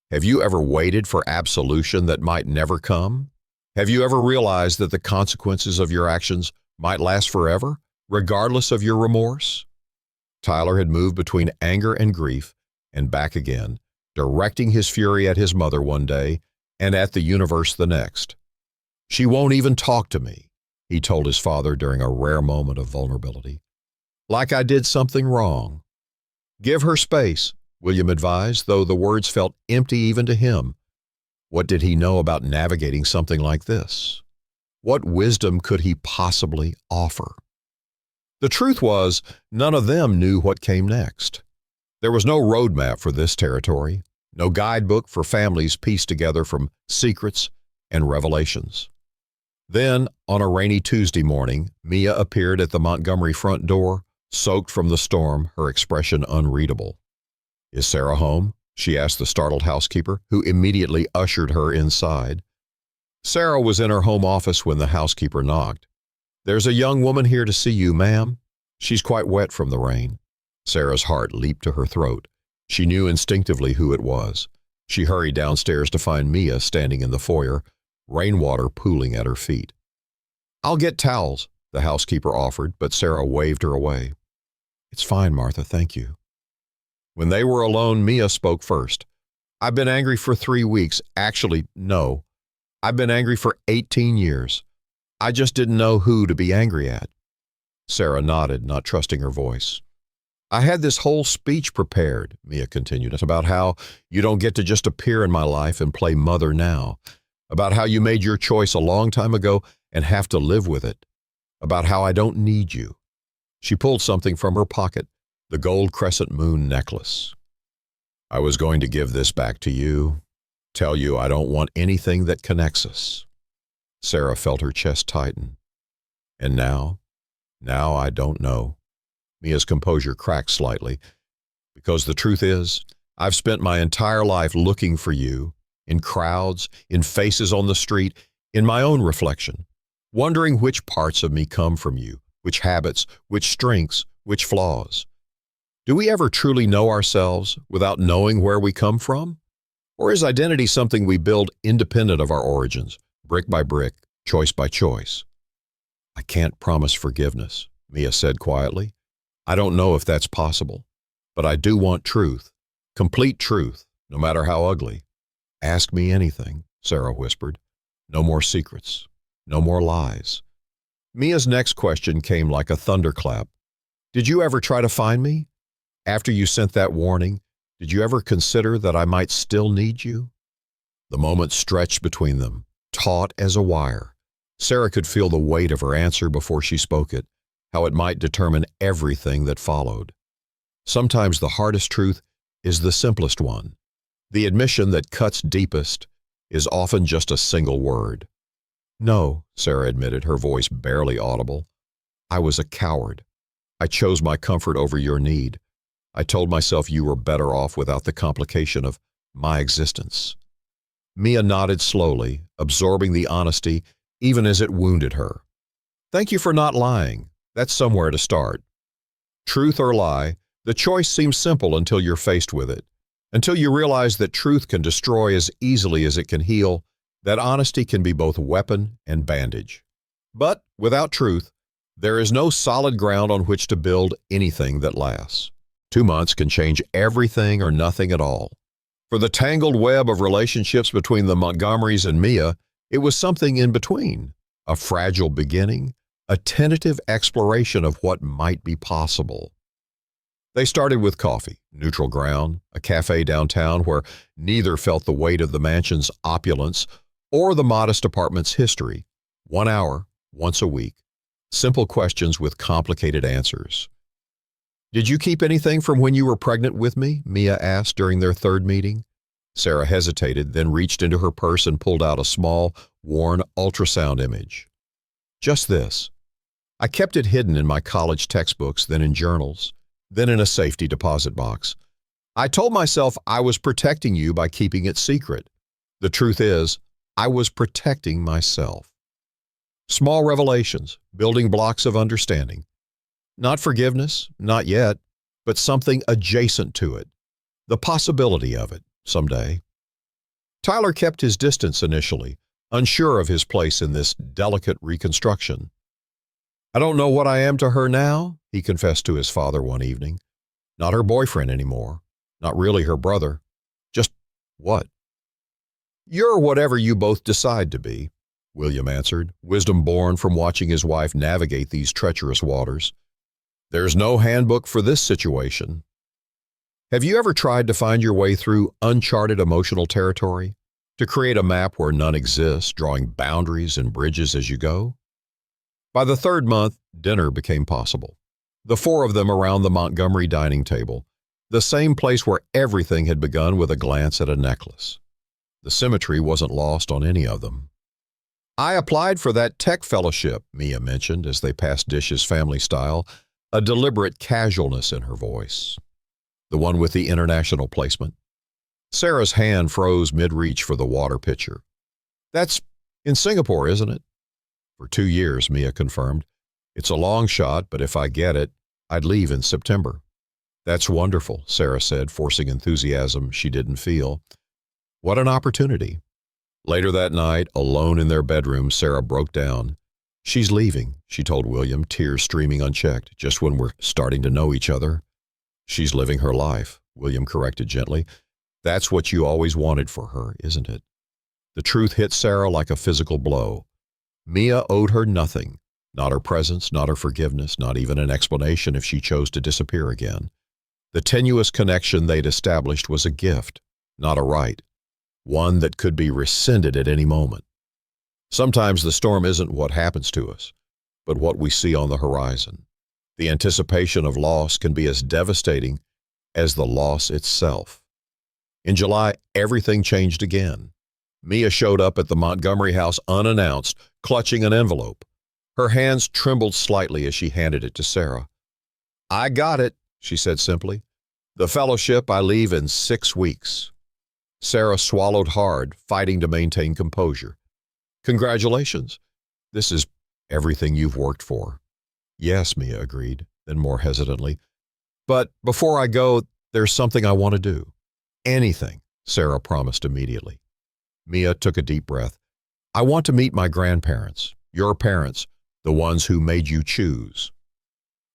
Have you ever waited for absolution that might never come? Have you ever realized that the consequences of your actions might last forever, regardless of your remorse? Tyler had moved between anger and grief and back again, directing his fury at his mother one day and at the universe the next. She won't even talk to me, he told his father during a rare moment of vulnerability. Like I did something wrong. Give her space, William advised, though the words felt empty even to him. What did he know about navigating something like this? What wisdom could he possibly offer? The truth was, none of them knew what came next. There was no roadmap for this territory, no guidebook for families pieced together from secrets and revelations. Then, on a rainy Tuesday morning, Mia appeared at the Montgomery front door, soaked from the storm, her expression unreadable. Is Sarah home? She asked the startled housekeeper, who immediately ushered her inside. Sarah was in her home office when the housekeeper knocked. There's a young woman here to see you, ma'am. She's quite wet from the rain. Sarah's heart leaped to her throat. She knew instinctively who it was. She hurried downstairs to find Mia standing in the foyer, rainwater pooling at her feet. I'll get towels, the housekeeper offered, but Sarah waved her away. It's fine, Martha, thank you. When they were alone, Mia spoke first. I've been angry for 3 weeks. Actually, no. I've been angry for 18 years. I just didn't know who to be angry at. Sarah nodded, not trusting her voice. I had this whole speech prepared, Mia continued, about how you don't get to just appear in my life and play mother now, about how you made your choice a long time ago and have to live with it, about how I don't need you. She pulled something from her pocket, the gold crescent moon necklace. I was going to give this back to you, tell you I don't want anything that connects us. Sarah felt her chest tighten. And now I don't know. Mia's composure cracked slightly. Because the truth is, I've spent my entire life looking for you, in crowds, in faces on the street, in my own reflection, wondering which parts of me come from you, which habits, which strengths, which flaws. Do we ever truly know ourselves without knowing where we come from? Or is identity something we build independent of our origins, brick by brick, choice by choice? I can't promise forgiveness, Mia said quietly. I don't know if that's possible, but I do want truth, complete truth, no matter how ugly. Ask me anything, Sarah whispered. No more secrets, no more lies. Mia's next question came like a thunderclap. Did you ever try to find me? After you sent that warning, did you ever consider that I might still need you? The moment stretched between them, taut as a wire. Sarah could feel the weight of her answer before she spoke it, how it might determine everything that followed. Sometimes the hardest truth is the simplest one. The admission that cuts deepest is often just a single word. No, Sarah admitted, her voice barely audible. I was a coward. I chose my comfort over your need. I told myself you were better off without the complication of my existence. Mia nodded slowly, absorbing the honesty even as it wounded her. Thank you for not lying. That's somewhere to start. Truth or lie, the choice seems simple until you're faced with it. Until you realize that truth can destroy as easily as it can heal, that honesty can be both weapon and bandage. But without truth, there is no solid ground on which to build anything that lasts. 2 months can change everything or nothing at all. For the tangled web of relationships between the Montgomerys and Mia, it was something in between, a fragile beginning, a tentative exploration of what might be possible. They started with coffee, neutral ground, a cafe downtown where neither felt the weight of the mansion's opulence or the modest apartment's history. 1 hour, once a week. Simple questions with complicated answers. Did you keep anything from when you were pregnant with me? Mia asked during their third meeting. Sarah hesitated, then reached into her purse and pulled out a small, worn ultrasound image. Just this. I kept it hidden in my college textbooks, then in journals, then in a safety deposit box. I told myself I was protecting you by keeping it secret. The truth is, I was protecting myself. Small revelations, building blocks of understanding. Not forgiveness, not yet, but something adjacent to it. The possibility of it, someday. Tyler kept his distance initially, unsure of his place in this delicate reconstruction. I don't know what I am to her now, he confessed to his father one evening. Not her boyfriend anymore. Not really her brother. Just what? You're whatever you both decide to be, William answered, wisdom born from watching his wife navigate these treacherous waters. There's no handbook for this situation. Have you ever tried to find your way through uncharted emotional territory? To create a map where none exists, drawing boundaries and bridges as you go? By the third month, dinner became possible. The four of them around the Montgomery dining table, the same place where everything had begun with a glance at a necklace. The symmetry wasn't lost on any of them. I applied for that tech fellowship, Mia mentioned as they passed dishes family style, a deliberate casualness in her voice. The one with the international placement. Sarah's hand froze mid-reach for the water pitcher. That's in Singapore, isn't it? For 2 years, Mia confirmed. It's a long shot, but if I get it, I'd leave in September. That's wonderful, Sarah said, forcing enthusiasm she didn't feel. What an opportunity. Later that night, alone in their bedroom, Sarah broke down. She's leaving, she told William, tears streaming unchecked, just when we're starting to know each other. She's living her life, William corrected gently. That's what you always wanted for her, isn't it? The truth hit Sarah like a physical blow. Mia owed her nothing, not her presence, not her forgiveness, not even an explanation if she chose to disappear again. The tenuous connection they'd established was a gift, not a right, one that could be rescinded at any moment. Sometimes the storm isn't what happens to us, but what we see on the horizon. The anticipation of loss can be as devastating as the loss itself. In July, everything changed again. Mia showed up at the Montgomery house unannounced, clutching an envelope. Her hands trembled slightly as she handed it to Sarah. I got it, she said simply. The fellowship I leave in 6 weeks. Sarah swallowed hard, fighting to maintain composure. Congratulations. This is everything you've worked for. Yes, Mia agreed, then more hesitantly. But before I go, there's something I want to do. Anything, Sarah promised immediately. Mia took a deep breath. I want to meet my grandparents, your parents, the ones who made you choose.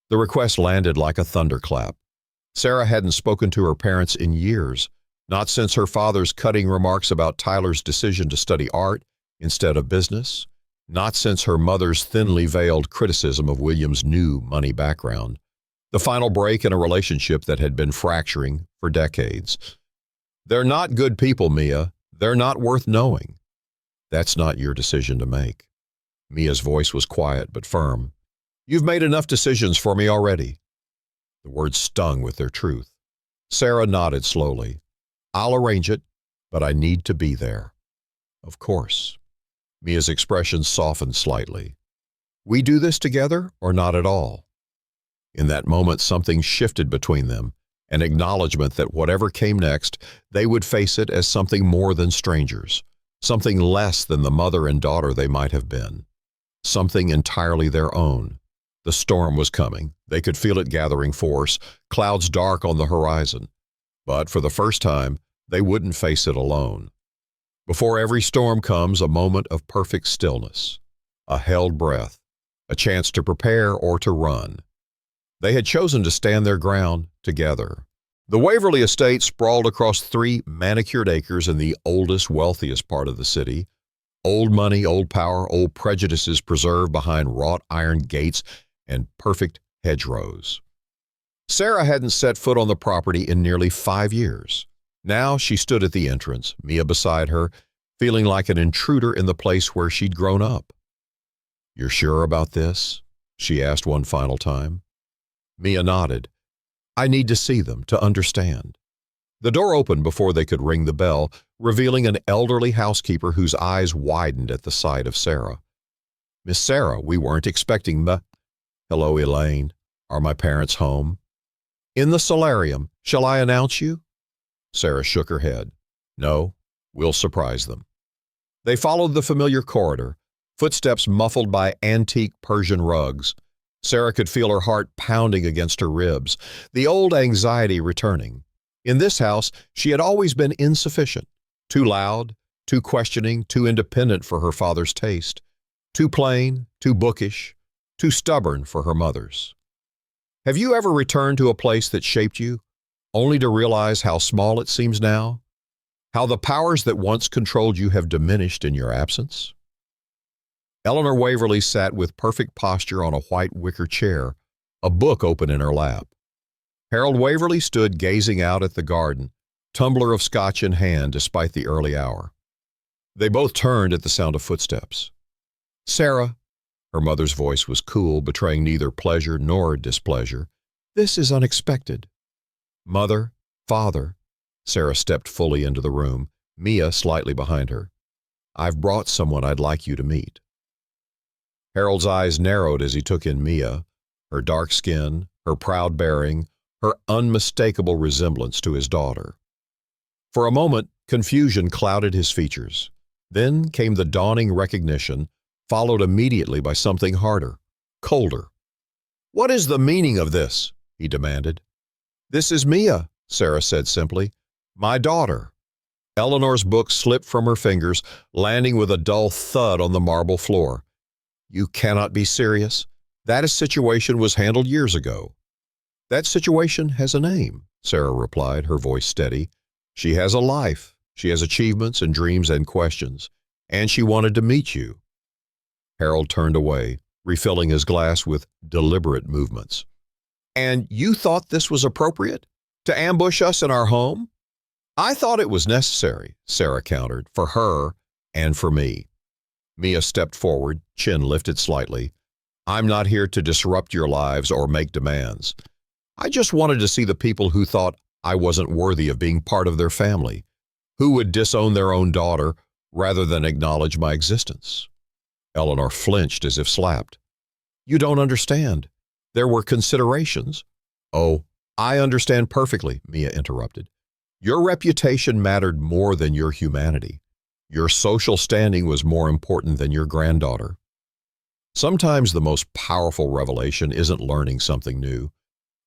The request landed like a thunderclap. Sarah hadn't spoken to her parents in years, not since her father's cutting remarks about Tyler's decision to study art instead of business, not since her mother's thinly veiled criticism of William's new money background, the final break in a relationship that had been fracturing for decades. They're not good people, Mia. They're not worth knowing. That's not your decision to make. Mia's voice was quiet but firm. You've made enough decisions for me already. The words stung with their truth. Sarah nodded slowly. I'll arrange it, but I need to be there. Of course. Mia's expression softened slightly. We do this together or not at all? In that moment, something shifted between them, an acknowledgement that whatever came next, they would face it as something more than strangers, something less than the mother and daughter they might have been, something entirely their own. The storm was coming. They could feel it gathering force, clouds dark on the horizon. But for the first time, they wouldn't face it alone. Before every storm comes a moment of perfect stillness, a held breath, a chance to prepare or to run. They had chosen to stand their ground together. The Waverly estate sprawled across 3 manicured acres in the oldest, wealthiest part of the city. Old money, old power, old prejudices preserved behind wrought iron gates and perfect hedgerows. Sarah hadn't set foot on the property in nearly 5 years. Now she stood at the entrance, Mia beside her, feeling like an intruder in the place where she'd grown up. "You're sure about this?" she asked one final time. Mia nodded. "I need to see them, to understand." The door opened before they could ring the bell, revealing an elderly housekeeper whose eyes widened at the sight of Sarah. "Miss Sarah, we weren't expecting Hello, Elaine. Are my parents home?" "In the solarium. Shall I announce you?" Sarah shook her head. "No, we'll surprise them." They followed the familiar corridor, footsteps muffled by antique Persian rugs. Sarah could feel her heart pounding against her ribs, the old anxiety returning. In this house, she had always been insufficient, too loud, too questioning, too independent for her father's taste, too plain, too bookish, too stubborn for her mother's. Have you ever returned to a place that shaped you, only to realize how small it seems now? How the powers that once controlled you have diminished in your absence? Eleanor Waverly sat with perfect posture on a white wicker chair, a book open in her lap. Harold Waverly stood gazing out at the garden, tumbler of scotch in hand despite the early hour. They both turned at the sound of footsteps. "Sarah," her mother's voice was cool, betraying neither pleasure nor displeasure, "this is unexpected." "Mother, father," Sarah stepped fully into the room, Mia slightly behind her. "I've brought someone I'd like you to meet." Harold's eyes narrowed as he took in Mia, her dark skin, her proud bearing, her unmistakable resemblance to his daughter. For a moment, confusion clouded his features. Then came the dawning recognition, followed immediately by something harder, colder. "What is the meaning of this?" he demanded. "This is Mia," Sarah said simply. "My daughter." Eleanor's book slipped from her fingers, landing with a dull thud on the marble floor. "You cannot be serious. That situation was handled years ago." "That situation has a name," Sarah replied, her voice steady. "She has a life. She has achievements and dreams and questions. And she wanted to meet you." Harold turned away, refilling his glass with deliberate movements. "And you thought this was appropriate? To ambush us in our home?" "I thought it was necessary," Sarah countered, "for her and for me." Mia stepped forward, chin lifted slightly. "I'm not here to disrupt your lives or make demands. I just wanted to see the people who thought I wasn't worthy of being part of their family, who would disown their own daughter rather than acknowledge my existence." Eleanor flinched as if slapped. "You don't understand. There were considerations." "Oh, I understand perfectly," Mia interrupted. "Your reputation mattered more than your humanity. Your social standing was more important than your granddaughter." Sometimes the most powerful revelation isn't learning something new,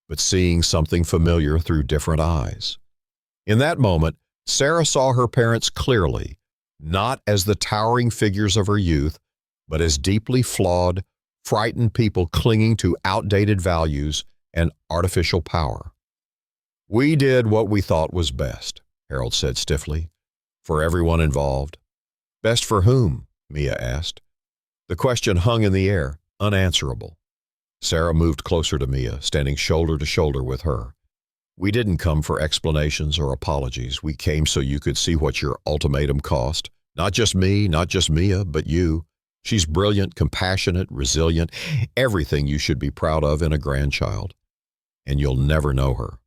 but seeing something familiar through different eyes. In that moment, Sarah saw her parents clearly, not as the towering figures of her youth, but as deeply flawed, frightened people clinging to outdated values and artificial power. "We did what we thought was best," Harold said stiffly, "for everyone involved." "Best for whom?" Mia asked. The question hung in the air, unanswerable. Sarah moved closer to Mia, standing shoulder to shoulder with her. "We didn't come for explanations or apologies. We came so you could see what your ultimatum cost. Not just me, not just Mia, but you. She's brilliant, compassionate, resilient, everything you should be proud of in a grandchild. and you'll never know her."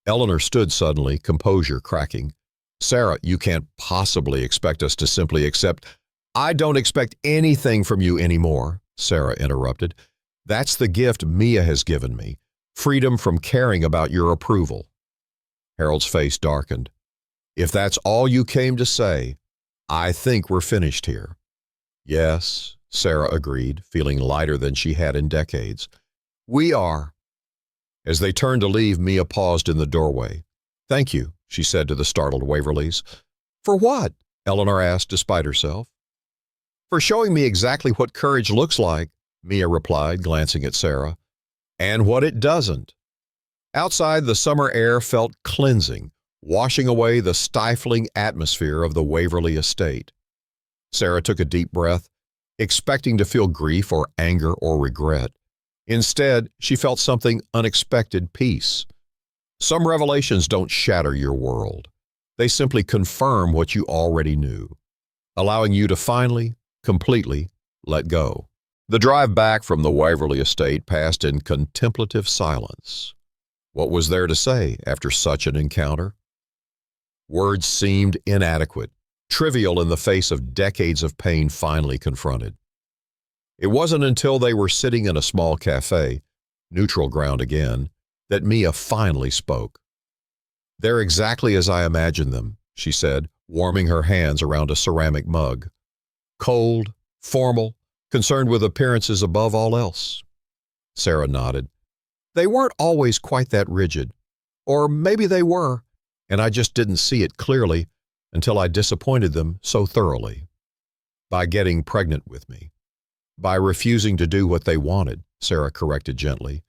Eleanor stood suddenly, composure cracking. "Sarah, you can't possibly expect us to simply accept—" "I don't expect anything from you anymore," Sarah interrupted. "That's the gift Mia has given me, freedom from caring about your approval." Harold's face darkened. "If that's all you came to say, I think we're finished here." "Yes," Sarah agreed, feeling lighter than she had in decades. "We are." As they turned to leave, Mia paused in the doorway. "Thank you," she said to the startled Waverleys. "For what?" Eleanor asked despite herself. "For showing me exactly what courage looks like," Mia replied, glancing at Sarah. "And what it doesn't." Outside, the summer air felt cleansing, washing away the stifling atmosphere of the Waverly estate. Sarah took a deep breath, expecting to feel grief or anger or regret. Instead, she felt something unexpected: peace. Some revelations don't shatter your world. They simply confirm what you already knew, allowing you to finally, completely let go. The drive back from the Waverly estate passed in contemplative silence. What was there to say after such an encounter? Words seemed inadequate, trivial in the face of decades of pain finally confronted. It wasn't until they were sitting in a small cafe, neutral ground again, that Mia finally spoke. "They're exactly as I imagined them," she said, warming her hands around a ceramic mug. "Cold, formal, concerned with appearances above all else." Sarah nodded. "They weren't always quite that rigid. Or maybe they were, and I just didn't see it clearly until I disappointed them so thoroughly. By getting pregnant with me. By refusing to do what they wanted," Sarah corrected gently.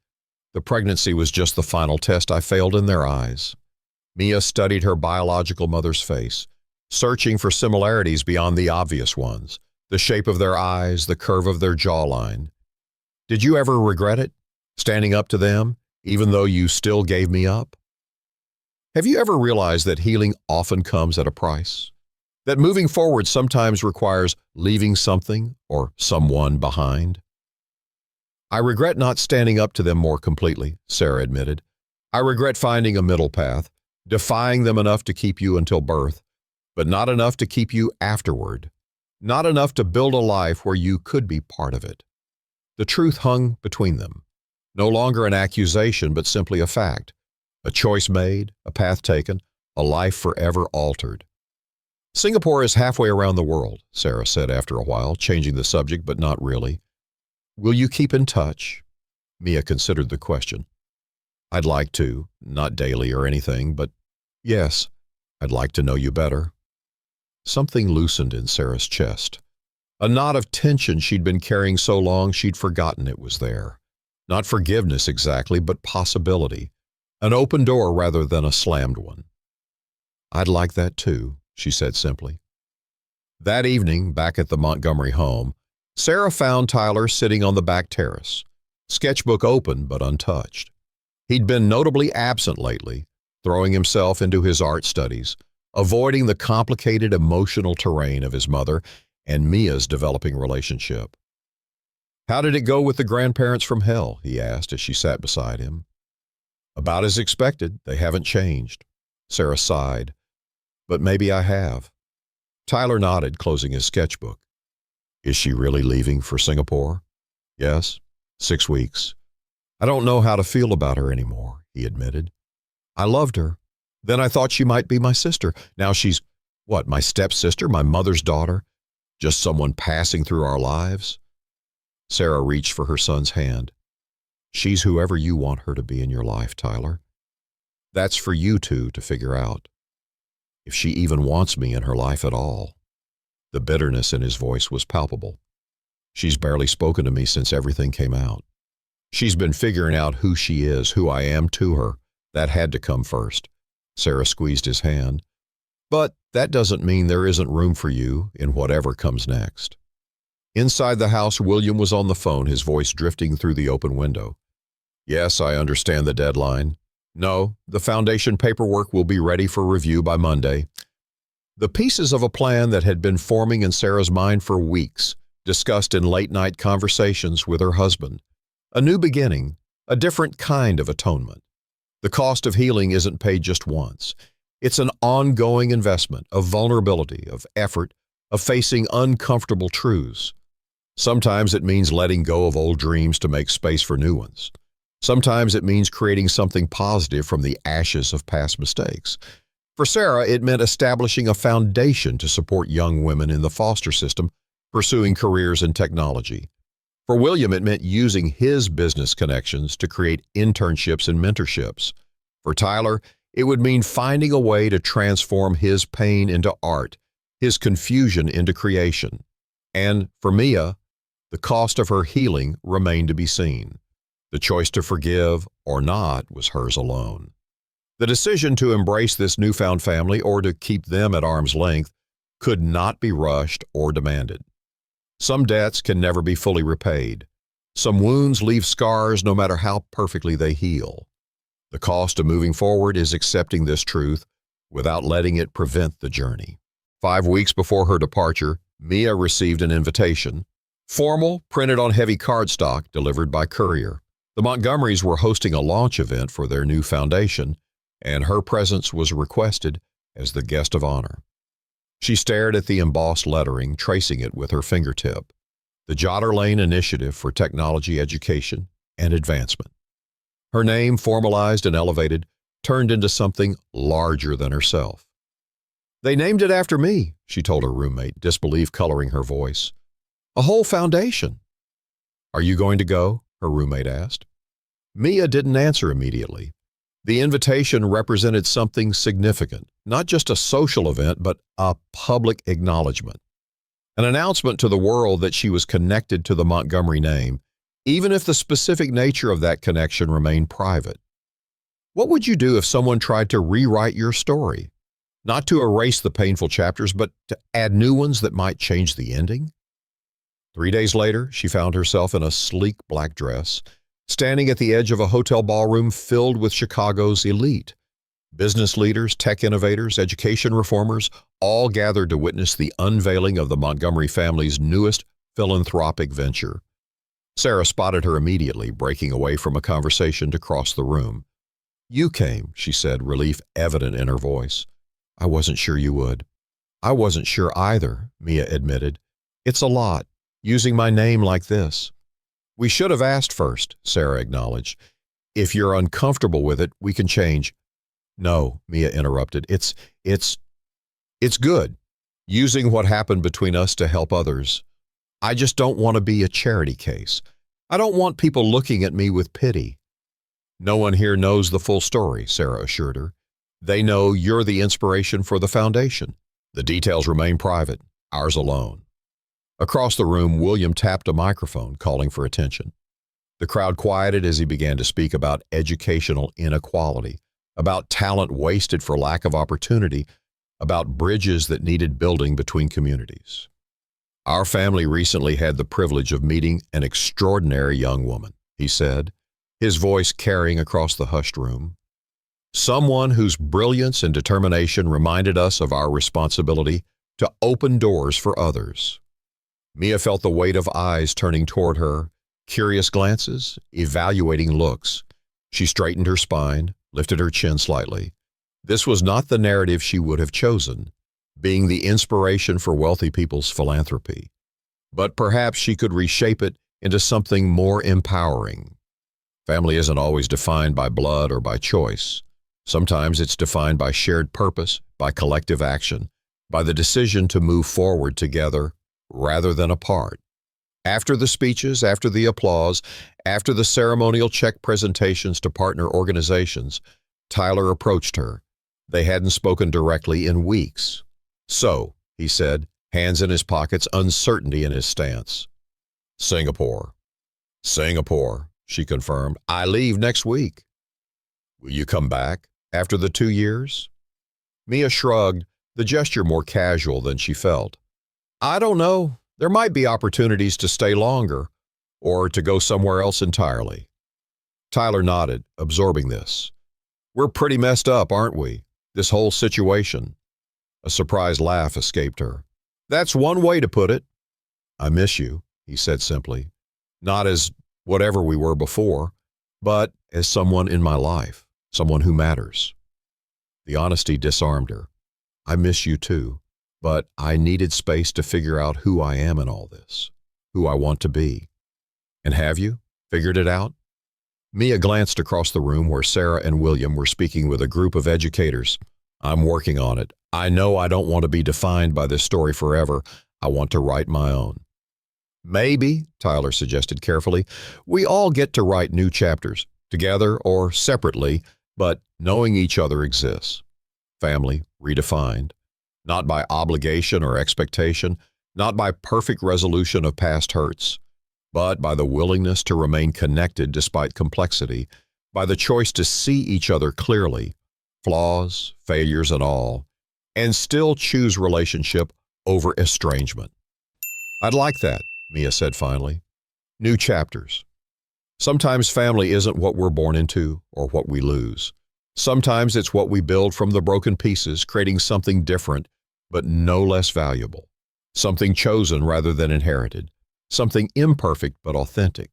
"The pregnancy was just the final test I failed in their eyes." Mia studied her biological mother's face, searching for similarities beyond the obvious ones, the shape of their eyes, the curve of their jawline. "Did you ever regret it, standing up to them, even though you still gave me up? Have you ever realized that healing often comes at a price? That moving forward sometimes requires leaving something or someone behind?" "I regret not standing up to them more completely," Sarah admitted. "I regret finding a middle path, defying them enough to keep you until birth, but not enough to keep you afterward. Not enough to build a life where you could be part of it." The truth hung between them. No longer an accusation, but simply a fact. A choice made, a path taken, a life forever altered. "Singapore is halfway around the world," Sarah said after a while, changing the subject but not really. "Will you keep in touch?" Mia considered the question. "I'd like to, not daily or anything, but yes, I'd like to know you better." Something loosened in Sarah's chest. A knot of tension she'd been carrying so long she'd forgotten it was there. Not forgiveness exactly, but possibility. An open door rather than a slammed one. "I'd like that too," she said simply. That evening, back at the Montgomery home, Sarah found Tyler sitting on the back terrace, sketchbook open but untouched. He'd been notably absent lately, throwing himself into his art studies, avoiding the complicated emotional terrain of his mother and Mia's developing relationship. "How did it go with the grandparents from hell?" he asked as she sat beside him. "About as expected. They haven't changed." Sarah sighed. "But maybe I have." Tyler nodded, closing his sketchbook. "Is she really leaving for Singapore?" "Yes, 6 weeks. I don't know how to feel about her anymore," he admitted. "I loved her. Then I thought she might be my sister. Now she's, what, my stepsister, my mother's daughter? Just someone passing through our lives?" Sarah reached for her son's hand. "She's whoever you want her to be in your life, Tyler. That's for you two to figure out. If she even wants me in her life at all." The bitterness in his voice was palpable. "She's barely spoken to me since everything came out. She's been figuring out who she is, who I am to her. That had to come first." Sarah squeezed his hand. "But that doesn't mean there isn't room for you in whatever comes next." Inside the house, William was on the phone, his voice drifting through the open window. "Yes, I understand the deadline. No, the foundation paperwork will be ready for review by Monday." The pieces of a plan that had been forming in Sarah's mind for weeks, discussed in late-night conversations with her husband. A new beginning, a different kind of atonement. The cost of healing isn't paid just once. It's an ongoing investment of vulnerability, of effort, of facing uncomfortable truths. Sometimes it means letting go of old dreams to make space for new ones. Sometimes it means creating something positive from the ashes of past mistakes. For Sarah, it meant establishing a foundation to support young women in the foster system pursuing careers in technology. For William, it meant using his business connections to create internships and mentorships. For Tyler, it would mean finding a way to transform his pain into art, his confusion into creation. And for Mia, the cost of her healing remained to be seen. The choice to forgive or not was hers alone. The decision to embrace this newfound family or to keep them at arm's length could not be rushed or demanded. Some debts can never be fully repaid. Some wounds leave scars no matter how perfectly they heal. The cost of moving forward is accepting this truth without letting it prevent the journey. 5 weeks before her departure, Mia received an invitation. Formal, printed on heavy cardstock, delivered by courier. The Montgomerys were hosting a launch event for their new foundation, and her presence was requested as the guest of honor. She stared at the embossed lettering, tracing it with her fingertip. The Jotter Lane Initiative for Technology Education and Advancement. Her name, formalized and elevated, turned into something larger than herself. "They named it after me," she told her roommate, disbelief coloring her voice. "A whole foundation." "Are you going to go?" her roommate asked. Mia didn't answer immediately. The invitation represented something significant, not just a social event, but a public acknowledgement. An announcement to the world that she was connected to the Montgomery name, even if the specific nature of that connection remained private. What would you do if someone tried to rewrite your story? Not to erase the painful chapters, but to add new ones that might change the ending? 3 days later, she found herself in a sleek black dress, standing at the edge of a hotel ballroom filled with Chicago's elite. Business leaders, tech innovators, education reformers, all gathered to witness the unveiling of the Montgomery family's newest philanthropic venture. Sarah spotted her immediately, breaking away from a conversation to cross the room. "You came," she said, relief evident in her voice. "I wasn't sure you would." "I wasn't sure either," Mia admitted. "It's a lot, using my name like this." "We should have asked first," Sarah acknowledged. "If you're uncomfortable with it, we can change." "No," Mia interrupted. It's good, using what happened between us to help others. I just don't want to be a charity case. I don't want people looking at me with pity." "No one here knows the full story," Sarah assured her. "They know you're the inspiration for the foundation. The details remain private, ours alone." Across the room, William tapped a microphone, calling for attention. The crowd quieted as he began to speak about educational inequality, about talent wasted for lack of opportunity, about bridges that needed building between communities. "Our family recently had the privilege of meeting an extraordinary young woman," he said, his voice carrying across the hushed room. "Someone whose brilliance and determination reminded us of our responsibility to open doors for others." Mia felt the weight of eyes turning toward her, curious glances, evaluating looks. She straightened her spine, lifted her chin slightly. This was not the narrative she would have chosen, being the inspiration for wealthy people's philanthropy. But perhaps she could reshape it into something more empowering. Family isn't always defined by blood or by choice. Sometimes it's defined by shared purpose, by collective action, by the decision to move forward together rather than apart. After the speeches, after the applause, after the ceremonial check presentations to partner organizations, Tyler approached her. They hadn't spoken directly in weeks. "So," he said, hands in his pockets, uncertainty in his stance. "Singapore." "Singapore," she confirmed. "I leave next week." "Will you come back after the 2 years?" Mia shrugged, the gesture more casual than she felt. "I don't know. There might be opportunities to stay longer, or to go somewhere else entirely." Tyler nodded, absorbing this. "We're pretty messed up, aren't we? This whole situation." A surprised laugh escaped her. "That's one way to put it." "I miss you," he said simply. "Not as whatever we were before, but as someone in my life, someone who matters. The honesty disarmed her. I miss you too, but I needed space to figure out who I am in all this, who I want to be. And have you figured it out? Mia glanced across the room where Sarah and William were speaking with a group of educators. I'm working on it. I know I don't want to be defined by this story forever. I want to write my own. Maybe, Tyler suggested carefully, we all get to write new chapters, together or separately, but knowing each other exists. Family redefined, not by obligation or expectation, not by perfect resolution of past hurts, but by the willingness to remain connected despite complexity, by the choice to see each other clearly, flaws, failures, and all, and still choose relationship over estrangement. I'd like that, Mia said finally. New chapters. Sometimes family isn't what we're born into or what we lose. Sometimes it's what we build from the broken pieces, creating something different, but no less valuable. Something chosen rather than inherited. Something imperfect but authentic.